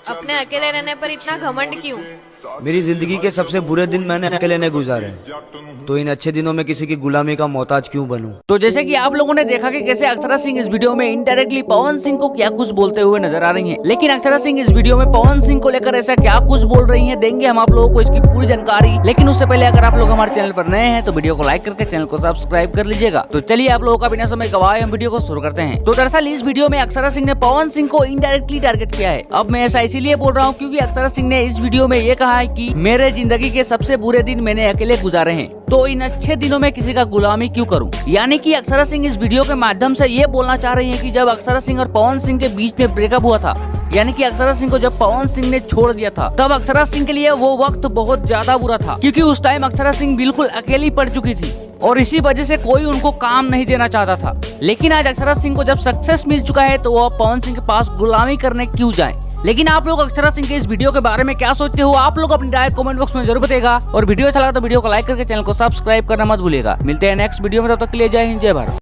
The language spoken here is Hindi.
अपने अकेले रहने पर इतना घमंड क्यों? मेरी जिंदगी के सबसे बुरे दिन मैंने अकेले ने गुजारे, तो इन अच्छे दिनों में किसी की गुलामी का मोहताज क्यों बनूं? तो जैसे कि आप लोगों ने देखा कि कैसे अक्षरा सिंह इस वीडियो में इनडायरेक्टली पवन सिंह को क्या कुछ बोलते हुए नजर आ रही हैं। लेकिन अक्षरा सिंह इस वीडियो में पवन सिंह को लेकर ऐसा क्या कुछ बोल रही हैं, देंगे हम आप लोगों को इसकी पूरी जानकारी। लेकिन उससे पहले अगर आप लोग हमारे चैनल पर नए हैं तो वीडियो को लाइक करके चैनल को सब्सक्राइब कर लीजिएगा। तो चलिए आप लोगों का बिना समय गवाए हम वीडियो को शुरू करते हैं। तो दरअसल इस वीडियो में अक्षरा सिंह ने पवन सिंह को इनडायरेक्टली टारगेट किया है। अब मैं ऐसा इसीलिए बोल रहा हूँ क्योंकि अक्षरा सिंह ने इस वीडियो में ये कहा है कि मेरे जिंदगी के सबसे बुरे दिन मैंने अकेले गुजारे हैं, तो इन अच्छे दिनों में किसी का गुलामी क्यों करूं। यानी कि अक्षरा सिंह इस वीडियो के माध्यम से ये बोलना चाह रही हैं कि जब अक्षरा सिंह और पवन सिंह के बीच में ब्रेकअप हुआ था, यानी कि अक्षरा सिंह को जब पवन सिंह ने छोड़ दिया था, तब अक्षरा सिंह के लिए वो वक्त बहुत ज्यादा बुरा था, क्योंकि उस टाइम अक्षरा सिंह बिल्कुल अकेली पड़ चुकी थी और इसी वजह से कोई उनको काम नहीं देना चाहता था। लेकिन आज अक्षरा सिंह को जब सक्सेस मिल चुका है तो वो पवन सिंह के पास गुलामी करने क्यों जाए। लेकिन आप लोग अक्षरा सिंह के इस वीडियो के बारे में क्या सोचते हो, आप लोग अपनी राय कमेंट बॉक्स में जरूर बताइएगा। और वीडियो अच्छा लगा तो वीडियो को लाइक करके चैनल को सब्सक्राइब करना मत भूलिएगा। मिलते हैं नेक्स्ट वीडियो में, तब तक के लिए जय हिंद जय भारत।